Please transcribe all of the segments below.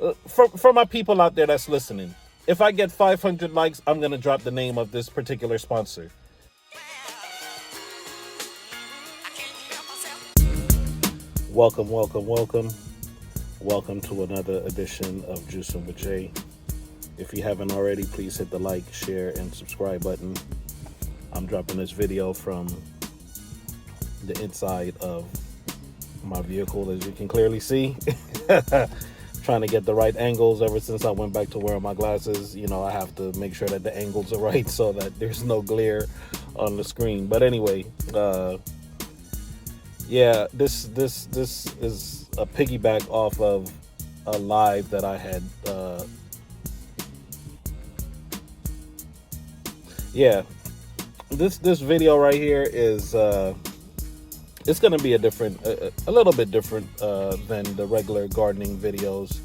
For my people out there that's listening, if I get 500 likes, I'm gonna drop the name of this particular sponsor. Welcome, welcome, welcome. Welcome to another edition of Juicing with Jay. If you haven't already, please hit the like, share, and subscribe button. I'm dropping this video from the inside of my vehicle, as you can clearly see. Trying to get the right angles. Ever since I went back to wearing my glasses, I have to make sure that the angles are right so that there's no glare on the screen. But anyway, yeah, this is a piggyback off of a live that I had. This video right here is it's going to be a little bit different than the regular gardening videos.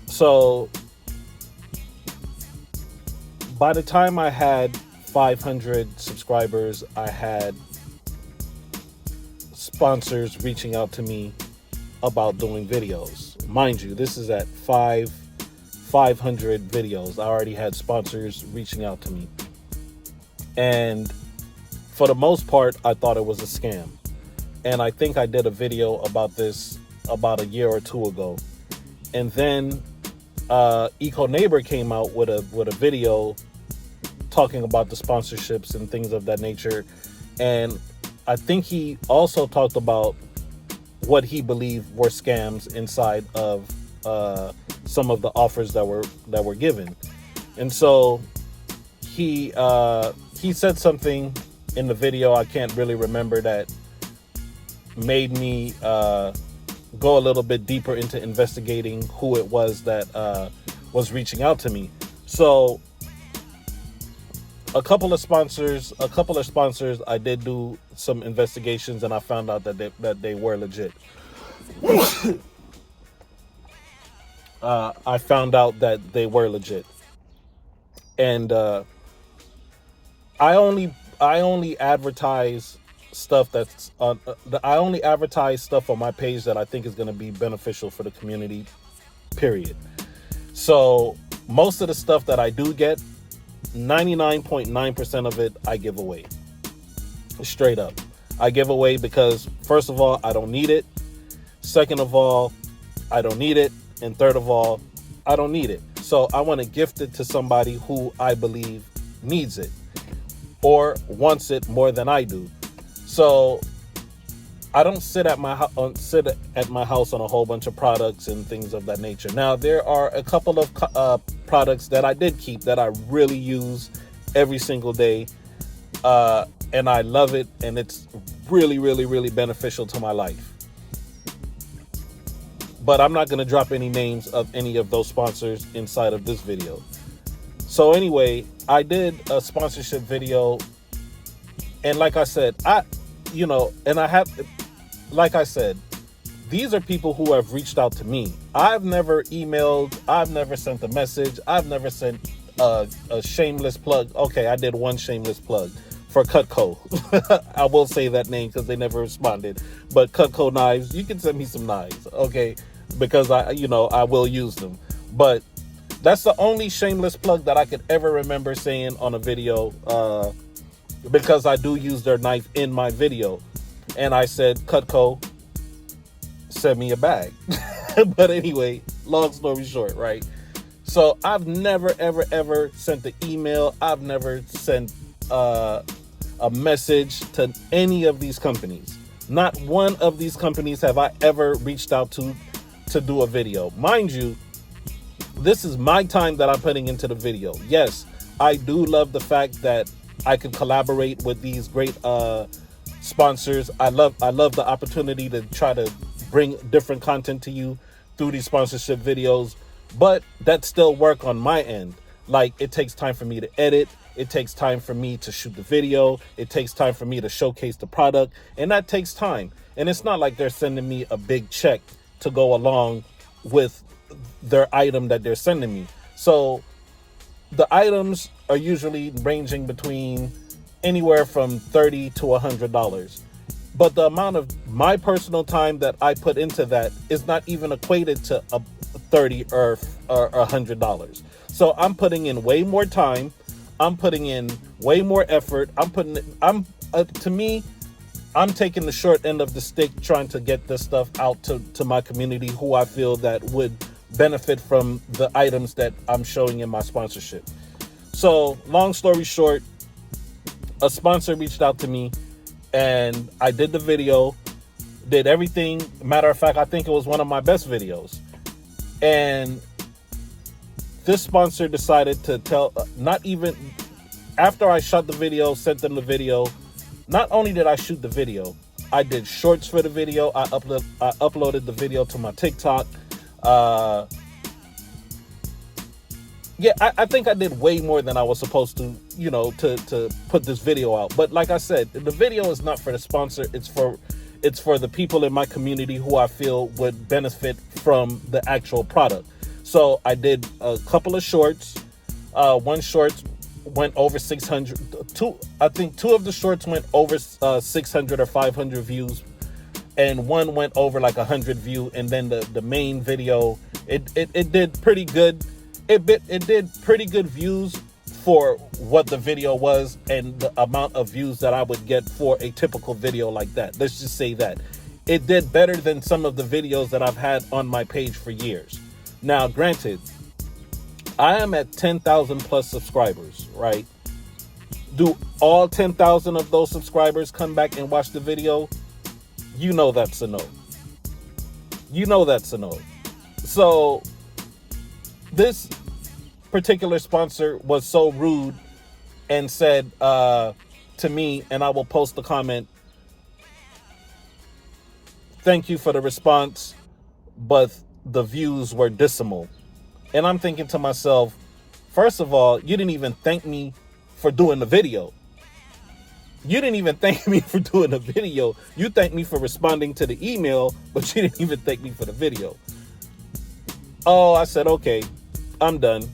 So by the time I had 500 subscribers, I had sponsors reaching out to me about doing videos. Mind you, this is at 500 videos. I already had sponsors reaching out to me. And for the most part, I thought it was a scam. And I think I did a video about this about a year or two ago. And then Eco Neighbor came out with a video talking about the sponsorships and things of that nature. And I think he also talked about what he believed were scams inside of some of the offers that were given. And so he said something in the video, I can't really remember, that made me go a little bit deeper into investigating who it was that was reaching out to me. So a couple of sponsors, I did do some investigations, and I found out that they were legit. I found out that they were legit, and I only advertise stuff that's I only advertise stuff on my page that I think is going to be beneficial for the community, period. So most of the stuff that I do get, 99.9% of it I give away. Straight up. I give away because, first of all, I don't need it. Second of all, I don't need it. And third of all, I don't need it. So I want to gift it to somebody who I believe needs it or wants it more than I do. So I don't sit at my house on a whole bunch of products and things of that nature. Now, there are a couple of products that I did keep that I really use every single day, and I love it, and it's really, really, really beneficial to my life. But I'm not going to drop any names of any of those sponsors inside of this video. So anyway, I did a sponsorship video, and like I said, like I said, these are people who have reached out to me. I've never emailed, I've never sent a message, I've never sent a shameless plug. Okay, I did one shameless plug for Cutco. I will say that name because they never responded. But Cutco knives, you can send me some knives, okay? Because I will use them. But that's the only shameless plug that I could ever remember saying on a video, because I do use their knife in my video. And I said, Cutco, send me a bag. But anyway, long story short, right? So I've never, ever, ever sent an email. I've never sent a message to any of these companies. Not one of these companies have I ever reached out to do a video. Mind you, this is my time that I'm putting into the video. Yes, I do love the fact that I can collaborate with these great sponsors. I love the opportunity to try to bring different content to you through these sponsorship videos, but that's still work on my end. Like, it takes time for me to edit, it takes time for me to shoot the video, it takes time for me to showcase the product, and that takes time. And it's not like they're sending me a big check to go along with their item that they're sending me. So the items are usually ranging between anywhere from $30 to $100. But the amount of my personal time that I put into that is not even equated to $30 or $100. So I'm putting in way more time. I'm putting in way more effort. To me, I'm taking the short end of the stick trying to get this stuff out to my community who I feel that would benefit from the items that I'm showing in my sponsorship. So long story short, a sponsor reached out to me and I did the video, did everything. Matter of fact, I think it was one of my best videos. And this sponsor decided to not even after I shot the video, sent them the video. Not only did I shoot the video, I did shorts for the video. I uploaded the video to my TikTok. I think I did way more than I was supposed to, to put this video out. But like I said, the video is not for the sponsor. It's for the people in my community who I feel would benefit from the actual product. So I did a couple of shorts. One short went over 600. I think two of the shorts went over 600 or 500 views, and one went over like 100 views. And then the main video, it did pretty good. It did pretty good views for what the video was and the amount of views that I would get for a typical video like that. Let's just say that it did better than some of the videos that I've had on my page for years. Now, granted, I am at 10,000 plus subscribers, right? Do all 10,000 of those subscribers come back and watch the video? You know that's a no. You know that's a no. So this particular sponsor was so rude and said to me, and I will post the comment, "Thank you for the response, but the views were dismal." And I'm thinking to myself, first of all, you didn't even thank me for doing the video. You didn't even thank me for doing the video. You thanked me for responding to the email, but you didn't even thank me for the video. Oh, I said, okay, I'm done.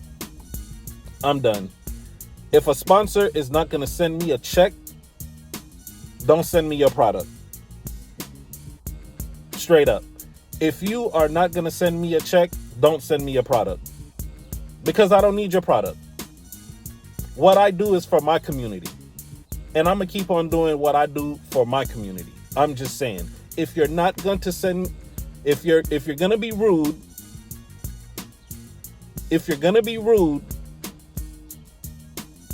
If a sponsor is not going to send me a check, don't send me your product. Straight up. If you are not going to send me a check, don't send me a product, because I don't need your product. What I do is for my community, and I'm going to keep on doing what I do for my community. I'm just saying, if you're not going to send, if you're going to be rude,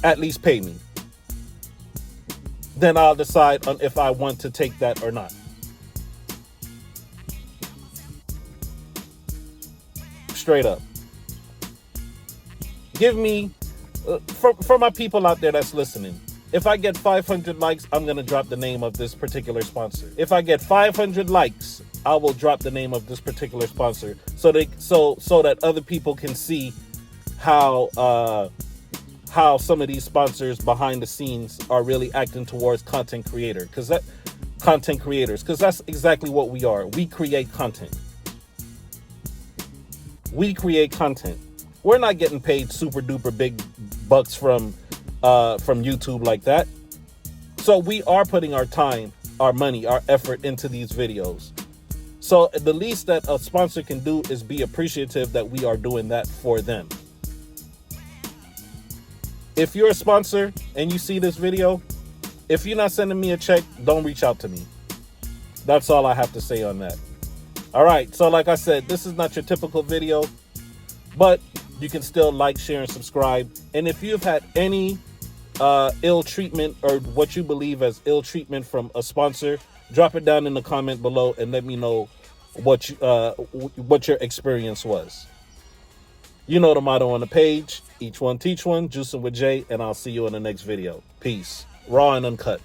at least pay me. Then I'll decide on if I want to take that or not. Straight up. Give me, for my people out there that's listening, if I get 500 likes, I'm going to drop the name of this particular sponsor. If I get 500 likes, I will drop the name of this particular sponsor so that other people can see how some of these sponsors behind the scenes are really acting towards content creators, because that's exactly what we are. We create content. We're not getting paid super duper big bucks from YouTube like that. So we are putting our time, our money, our effort into these videos. So the least that a sponsor can do is be appreciative that we are doing that for them. If you're a sponsor and you see this video, if you're not sending me a check, don't reach out to me. That's all I have to say on that. All right, so like I said, this is not your typical video, but you can still like, share, and subscribe. And if you've had any ill treatment or what you believe as ill treatment from a sponsor, drop it down in the comment below and let me know what your experience was. You know the motto on the page: each one teach one, juicing with Jay, and I'll see you in the next video. Peace. Raw and uncut.